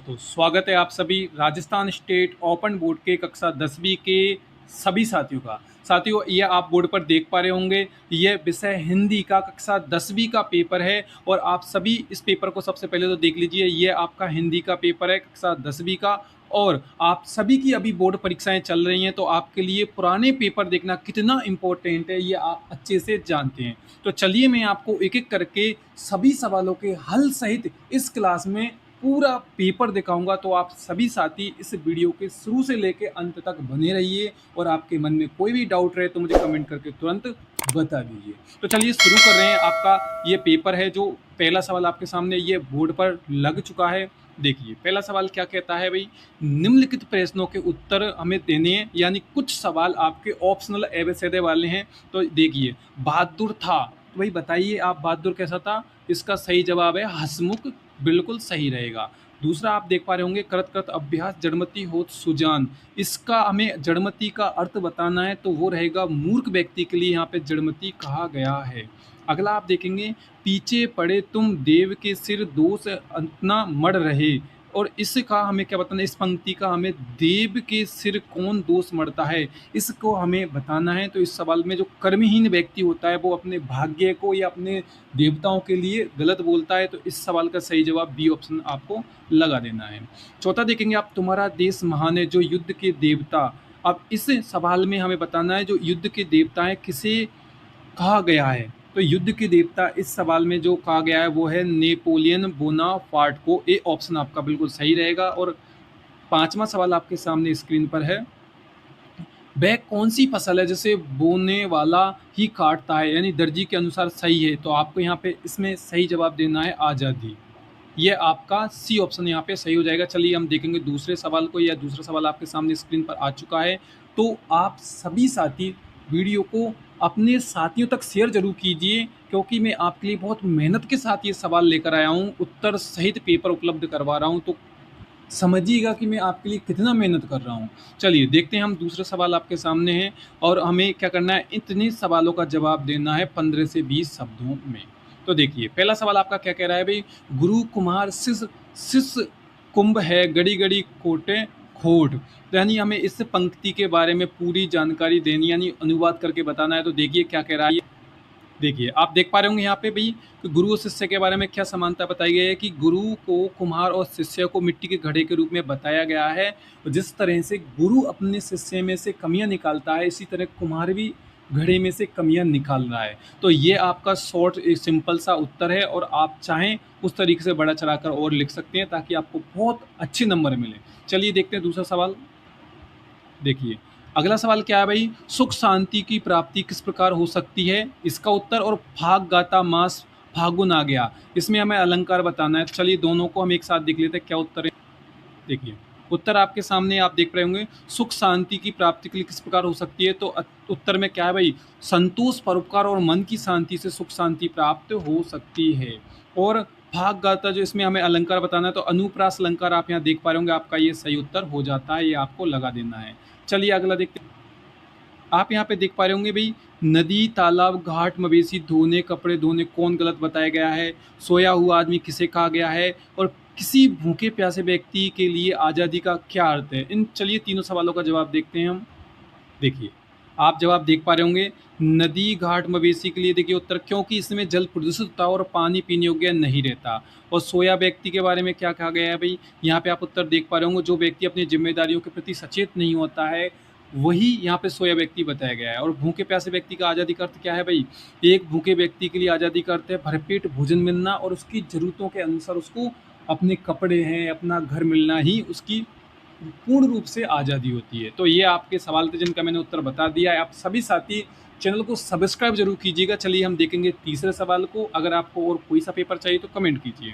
दोस्तों, स्वागत है आप सभी राजस्थान स्टेट ओपन बोर्ड के कक्षा 10वीं के सभी साथियों का। साथियों, ये आप बोर्ड पर देख पा रहे होंगे, ये विषय हिंदी का कक्षा 10वीं का पेपर है और आप सभी इस पेपर को सबसे पहले तो देख लीजिए। ये आपका हिंदी का पेपर है कक्षा 10वीं का और आप सभी की अभी बोर्ड परीक्षाएं चल रही हैं, तो आपके लिए पुराने पेपर देखना कितना इम्पोर्टेंट है, ये आप अच्छे से जानते हैं। तो चलिए मैं आपको एक-एक करके सभी सवालों के हल सहित इस क्लास में पूरा पेपर दिखाऊंगा। तो आप सभी साथी इस वीडियो के शुरू से लेकर अंत तक बने रहिए और आपके मन में कोई भी डाउट रहे तो मुझे कमेंट करके तुरंत बता दीजिए। तो चलिए शुरू कर रहे हैं। आपका ये पेपर है, जो पहला सवाल आपके सामने ये बोर्ड पर लग चुका है। देखिए पहला सवाल क्या कहता है भाई, निम्नलिखित प्रश्नों के उत्तर हमें देने हैं, यानी कुछ सवाल आपके ऑप्शनल एबीसीडी वाले हैं। तो देखिए, बहादुर था, तो भाई बताइए आप बहादुर कैसा था। इसका सही जवाब है हसमुख, बिल्कुल सही रहेगा। दूसरा आप देख पा रहे होंगे, करत करत अभ्यास जड़मति होत सुजान। इसका हमें जड़मति का अर्थ बताना है, तो वो रहेगा मूर्ख व्यक्ति के लिए यहाँ पे जड़मति कहा गया है। अगला आप देखेंगे, पीछे पड़े तुम देव के सिर दोष अंतना मर रहे। और इसका हमें क्या बताना है, इस पंक्ति का हमें देव के सिर कौन दोष मरता है, इसको हमें बताना है। तो इस सवाल में जो कर्महीन व्यक्ति होता है वो अपने भाग्य को या अपने देवताओं के लिए गलत बोलता है। तो इस सवाल का सही जवाब बी ऑप्शन आपको लगा देना है। चौथा देखेंगे आप, तुम्हारा देश महान है जो युद्ध के देवता। अब इस सवाल में हमें बताना है जो युद्ध के देवता है किसे कहा गया है। तो युद्ध के देवता इस सवाल में जो कहा गया है वो है नेपोलियन बोनापार्ट को। ए ऑप्शन आपका बिल्कुल सही रहेगा। और पांचवा सवाल आपके सामने स्क्रीन पर है, वह कौन सी फसल है जिसे बोने वाला ही काटता है, यानी दर्जी के अनुसार सही है। तो आपको यहाँ पे इसमें सही जवाब देना है आज़ादी। ये आपका सी ऑप्शन यहाँ पे सही हो जाएगा। चलिए हम देखेंगे दूसरे सवाल को, या दूसरा सवाल आपके सामने स्क्रीन पर आ चुका है। तो आप सभी साथी वीडियो को अपने साथियों तक शेयर जरूर कीजिए, क्योंकि मैं आपके लिए बहुत मेहनत के साथ ये सवाल लेकर आया हूँ, उत्तर सहित पेपर उपलब्ध करवा रहा हूँ। तो समझिएगा कि मैं आपके लिए कितना मेहनत कर रहा हूँ। चलिए देखते हैं, हम दूसरा सवाल आपके सामने है और हमें क्या करना है, इतने सवालों का जवाब देना है 15 से 20 शब्दों में। तो देखिए पहला सवाल आपका क्या कह रहा है भाई, गुरु कुमार शिष्य कुंभ है गड़ी गड़ी कोटे खोट। तो यानी हमें इस पंक्ति के बारे में पूरी जानकारी देनी, यानी अनुवाद करके बताना है। तो देखिए क्या कह रहा है। देखिए आप देख पा रहे होंगे यहाँ पे भाई कि गुरु और शिष्य के बारे में क्या समानता बताई गई है कि गुरु को कुम्हार और शिष्य को मिट्टी के घड़े के रूप में बताया गया है। और जिस तरह से गुरु अपने शिष्य में से कमियां निकालता है, इसी तरह कुम्हार भी घड़े में से कमियां निकाल रहा है। तो ये आपका शॉर्ट एक सिंपल सा उत्तर है, और आप चाहें उस तरीके से बड़ा चढ़ाकर और लिख सकते हैं ताकि आपको बहुत अच्छे नंबर मिले। चलिए देखते हैं दूसरा सवाल। देखिए अगला सवाल क्या है भाई, सुख शांति की प्राप्ति किस प्रकार हो सकती है, इसका उत्तर। और फाग गाता मास फागुन आ गया, इसमें हमें अलंकार बताना है। चलिए दोनों को हम एक साथ देख लेते हैं क्या उत्तर है। देखिए उत्तर आपके सामने आप देख रहे होंगे, सुख शांति की प्राप्ति के लिए किस प्रकार हो सकती है। तो उत्तर में क्या है भाई, संतोष परोपकार और मन की शांति से सुख शांति प्राप्त हो सकती है। और भाग गाता जो इसमें हमें अलंकार बताना है, तो अनुप्रास अलंकार आप यहाँ देख पा रहे होंगे, आपका ये सही उत्तर हो जाता है, ये आपको लगा देना है। चलिए अगला देखते हैं। आप यहाँ पे देख पा रहे होंगे भाई, नदी तालाब घाट मवेशी धोने कपड़े धोने कौन गलत बताया गया है, सोया हुआ आदमी किसे कहा गया है, और किसी भूखे प्यासे व्यक्ति के लिए आज़ादी का क्या अर्थ है। इन चलिए तीनों सवालों का जवाब देखते हैं हम। देखिए आप जवाब देख पा रहे होंगे, नदी घाट मवेशी के लिए देखिए उत्तर, क्योंकि इसमें जल प्रदूषित होता है और पानी पीने योग्य नहीं रहता। और सोया व्यक्ति के बारे में क्या कहा गया है भाई, यहाँ पे आप उत्तर देख पा रहे होंगे, जो व्यक्ति अपनी जिम्मेदारियों के प्रति सचेत नहीं होता है वही यहाँ पे सोया व्यक्ति बताया गया है। और भूखे प्यासे व्यक्ति का आज़ादी का अर्थ क्या है भाई, एक भूखे व्यक्ति के लिए आज़ादी का अर्थ है भरपेट भोजन मिलना और उसकी ज़रूरतों के अनुसार उसको अपने कपड़े हैं अपना घर मिलना ही उसकी पूर्ण रूप से आज़ादी होती है। तो ये आपके सवाल थे जिनका मैंने उत्तर बता दिया है। आप सभी साथी चैनल को सब्सक्राइब जरूर कीजिएगा। चलिए हम देखेंगे तीसरे सवाल को। अगर आपको और कोई सा पेपर चाहिए तो कमेंट कीजिए।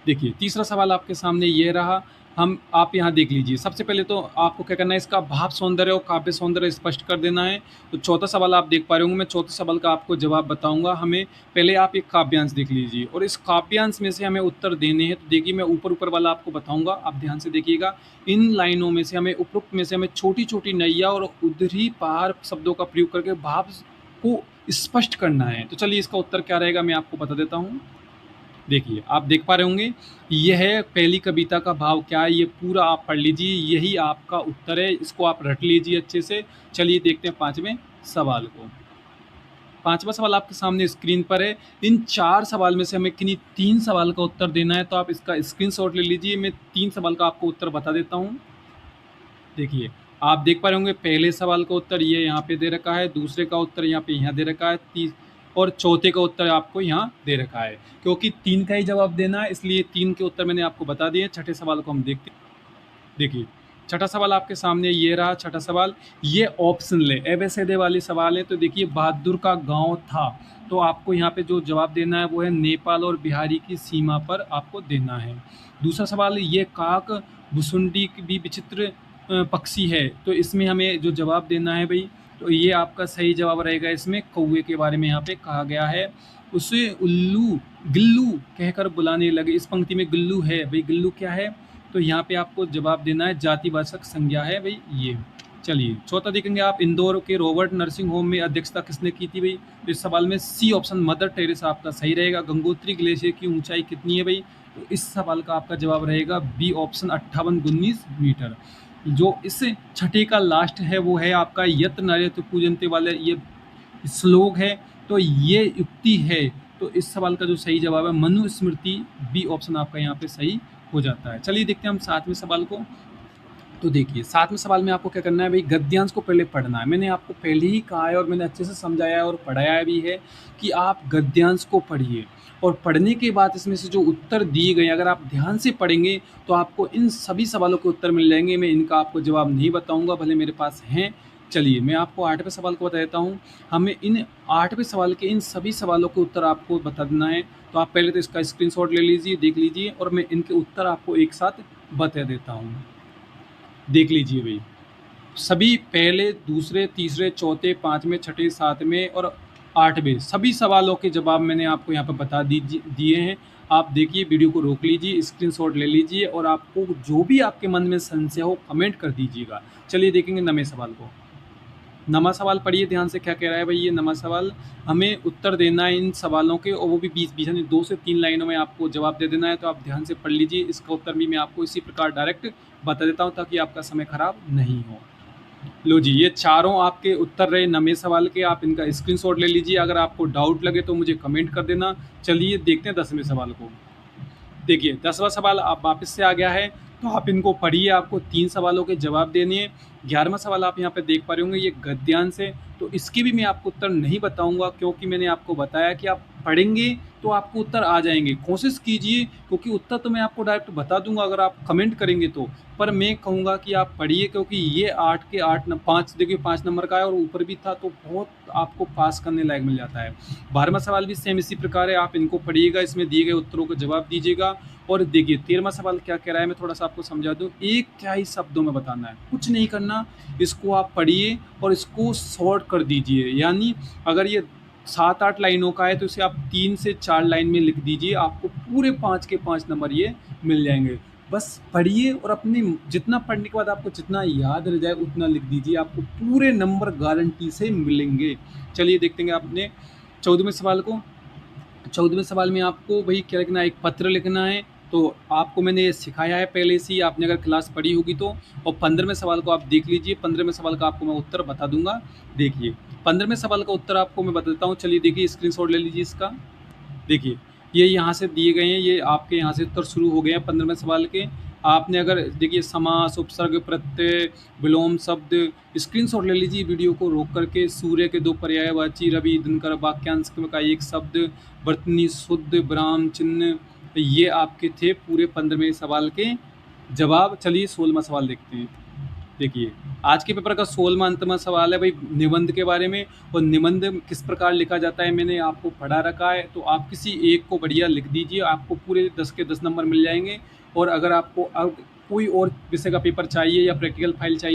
देखिए तीसरा सवाल आपके सामने ये रहा, हम आप यहाँ देख लीजिए। सबसे पहले तो आपको क्या करना है, इसका भाव सौंदर्य और काव्य सौंदर्य स्पष्ट कर देना है। तो चौथा सवाल आप देख पा रहे होंगे, मैं चौथे सवाल का आपको जवाब बताऊंगा। हमें पहले आप एक काव्यांश देख लीजिए और इस काव्यांश में से हमें उत्तर देने हैं। तो देखिए मैं ऊपर ऊपर वाला आपको बताऊंगा, आप ध्यान से देखिएगा। इन लाइनों में से हमें उपरोक्त में से हमें छोटी छोटी नैया और उधरी पार शब्दों का प्रयोग करके भाव को स्पष्ट करना है। तो चलिए इसका उत्तर क्या रहेगा मैं आपको बता देता हूँ। देखिए, आप देख पा रहे होंगे, यह है पहली कविता का भाव क्या है, ये पूरा आप पढ़ लीजिए, यही आपका उत्तर है, इसको आप रट लीजिए अच्छे से। चलिए देखते हैं 5वें सवाल को। 5वां सवाल आपके सामने स्क्रीन पर है। इन 4 सवाल में से हमें किन्हीं 3 सवाल का उत्तर देना है, तो आप इसका स्क्रीनशॉट ले लीजिए। मैं 3 सवाल का आपको उत्तर बता देता हूँ। देखिए, आप देख पा रहे होंगे पहले सवाल का उत्तर ये यहाँ पे दे रखा है, दूसरे का उत्तर यहाँ दे रखा है, और चौथे का उत्तर आपको यहाँ दे रखा है। क्योंकि 3 का ही जवाब देना है, इसलिए 3 के उत्तर मैंने आपको बता दिए। छठे सवाल को हम देखते हैं। देखिए, छठा सवाल आपके सामने ये रहा। छठा सवाल ये ऑप्शन ले एबेसेडे वाले सवाल है। तो देखिए, बहादुर का गांव था, तो आपको यहाँ पे जो जवाब देना है वो है नेपाल और बिहारी की सीमा पर आपको देना है। दूसरा सवाल ये काक भुसुंडी भी विचित्र पक्षी है, तो इसमें हमें जो जवाब देना है भाई, तो ये आपका सही जवाब रहेगा। इसमें कौवे के बारे में यहाँ पे कहा गया है। उसे उल्लू गिल्लू कहकर बुलाने लगे। इस पंक्ति में गिल्लू है भाई, गिल्लू क्या है, तो यहाँ पे आपको जवाब देना है जातिवाचक संज्ञा है भाई ये। चलिए चौथा देखेंगे आप, इंदौर के रॉबर्ट नर्सिंग होम में अध्यक्षता किसने की थी भाई, तो इस सवाल में सी ऑप्शन मदर टेरेसा आपका सही रहेगा। गंगोत्री ग्लेशियर की ऊंचाई कितनी है भाई, तो इस सवाल का आपका जवाब रहेगा बी ऑप्शन 5819 मीटर। जो इस छठे का लास्ट है वो है आपका यत नरेत पूजनते वाले ये श्लोक है, तो ये युक्ति है। तो इस सवाल का जो सही जवाब है मनुस्मृति, बी ऑप्शन आपका यहाँ पे सही हो जाता है। चलिए देखते हैं हम 7वें सवाल को। तो देखिए 7वें सवाल में आपको क्या करना है भाई, गद्यांश को पहले पढ़ना है। मैंने आपको पहले ही कहा है और मैंने अच्छे से समझाया है और पढ़ाया भी है कि आप गद्यांश को पढ़िए, और पढ़ने के बाद इसमें से जो उत्तर दिए गए अगर आप ध्यान से पढ़ेंगे तो आपको इन सभी सवालों के उत्तर मिल जाएंगे। मैं इनका आपको जवाब नहीं बताऊंगा, भले मेरे पास हैं। चलिए मैं आपको 8वें सवाल को बता देता हूँ। हमें इन 8वें सवाल के इन सभी सवालों के उत्तर आपको बता देना है। तो आप पहले तो इसका स्क्रीनशॉट ले लीजिए, देख लीजिए, और मैं इनके उत्तर आपको एक साथ बता देता हूँ। देख लीजिए भाई, सभी पहले, दूसरे, तीसरे, चौथे, 5वें, छठे, 7वें और 8वें सभी सवालों के जवाब मैंने आपको यहाँ पर बता दिए हैं। आप देखिए, वीडियो को रोक लीजिए, स्क्रीनशॉट ले लीजिए, और आपको जो भी आपके मन में संशय हो कमेंट कर दीजिएगा। चलिए देखेंगे 9वें सवाल को। नमा सवाल पढ़िए ध्यान से, क्या कह रहा है भाई ये नमा सवाल। हमें उत्तर देना है इन सवालों के, और वो भी 20 यानी 2 से 3 लाइनों में आपको जवाब दे देना है। तो आप ध्यान से पढ़ लीजिए। इसका उत्तर भी मैं आपको इसी प्रकार डायरेक्ट बता देता हूँ ताकि आपका समय खराब नहीं हो। लो जी, ये चारों आपके उत्तर रहे 9वें सवाल के। आप इनका स्क्रीनशॉट ले लीजिए। अगर आपको डाउट लगे तो मुझे कमेंट कर देना। चलिए देखते हैं 10वें सवाल को। देखिए 10वां सवाल आप वापस से आ गया है, तो आप इनको पढ़िए। आपको 3 सवालों के जवाब देने हैं। 11वां सवाल आप यहाँ पे देख पा रहे होंगे, ये गद्यांश है। तो इसके भी मैं आपको उत्तर नहीं बताऊंगा, क्योंकि मैंने आपको बताया कि आप पढ़ेंगे तो आपको उत्तर आ जाएंगे। कोशिश कीजिए, क्योंकि उत्तर तो मैं आपको डायरेक्ट बता दूंगा अगर आप कमेंट करेंगे तो, पर मैं कहूँगा कि आप पढ़िए, क्योंकि ये 8 के 8 5 देखिए 5 नंबर का है और ऊपर भी था, तो बहुत आपको पास करने लायक मिल जाता है। 12वां सवाल भी सेम इसी प्रकार है, आप इनको पढ़िएगा, इसमें दिए गए उत्तरों का जवाब दीजिएगा। और देखिए 13वां सवाल क्या कह रहा है, मैं थोड़ा सा आपको समझा दूं। एक क्या ही शब्दों में बताना है, कुछ नहीं करना, इसको आप पढ़िए और इसको शॉर्ट कर दीजिए। यानी अगर ये 7-8 लाइनों का है तो इसे आप 3 से 4 लाइन में लिख दीजिए, आपको पूरे 5 के 5 नंबर ये मिल जाएंगे। बस पढ़िए और अपनी जितना पढ़ने के बाद आपको जितना याद रह जाए उतना लिख दीजिए, आपको पूरे नंबर गारंटी से मिलेंगे। चलिए देखते हैं आपने 14वें सवाल को। 14वें सवाल में आपको भाई क्या लिखना है, एक पत्र लिखना है। तो आपको मैंने ये सिखाया है पहले से ही, आपने अगर क्लास पढ़ी होगी तो। और 15वें सवाल को आप देख लीजिए। 15वें सवाल का आपको मैं उत्तर बता दूंगा। देखिए 15वें सवाल का उत्तर आपको मैं बताता हूँ। चलिए देखिए, स्क्रीनशॉट ले लीजिए इसका। देखिए ये यहाँ से दिए गए हैं, ये आपके यहाँ से उत्तर शुरू हो गए हैं 15वें सवाल के। आपने अगर देखिए समास, उपसर्ग, प्रत्यय, विलोम शब्द, स्क्रीनशॉट ले लीजिए वीडियो को रोक करके। सूर्य के 2 पर्यायवाची, रवि, दिनकर, वाक्यांश का 1 शब्द, वर्तनी, शुद्ध, विराम चिन्ह, ये आपके थे पूरे 15वें सवाल के जवाब। चलिए 16वां सवाल देखते हैं। देखिए आज के पेपर का 16वां अंतिम सवाल है भाई निबंध के बारे में। और निबंध किस प्रकार लिखा जाता है मैंने आपको पढ़ा रखा है, तो आप किसी एक को बढ़िया लिख दीजिए, आपको पूरे 10 के 10 नंबर मिल जाएंगे। और अगर आपको कोई और विषय का पेपर चाहिए या प्रैक्टिकल फाइल चाहिए